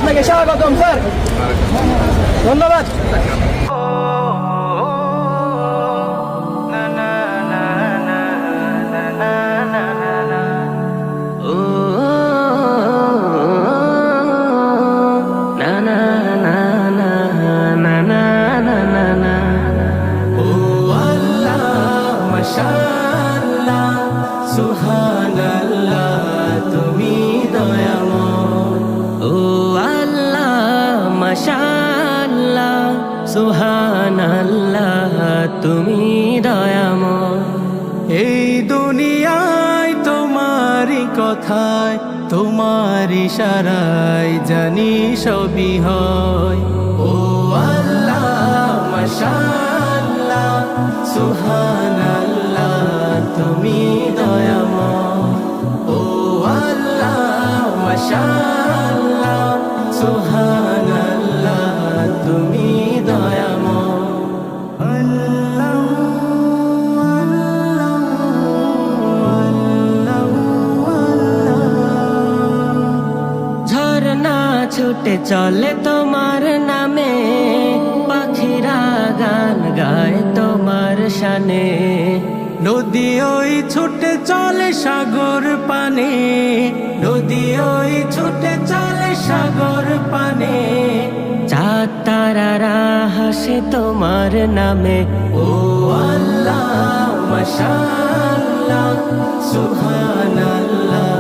আপনাকে স্বাগতম স্যার, ধন্যবাদ। সুবহানাল্লাহ তুমি দয়াময়, ও আল্লাহ মাশাআল্লাহ সুবহানাল্লাহ তুমি দয়াময়। এই দুনিয়ায় তোমারই কথায়, তোমার ইশারায় জানি সবই হয়। ও আল্লাহ মাশাআল্লাহ সুবহানাল্লাহ তুমি দয়াময়, ও আল্লাহ মাশাআল্লাহ সুবহানাল্লাহ তুমি দয়াময়। আল্লাহ আল্লাহ আল্লাহ আল্লাহ। ঝরনা ছুটে চলে তোমার নামে, পাখিরা গান গায় তোমার শানে। নদী ওই ছুটে চলে সাগর পানে, নদী ওই ছুটে চলে সাগর পানে। চাঁদ তারারা হাসে তোমার নামে, ও আল্লাহ মাশাআল্লাহ সুবহানাল্লাহ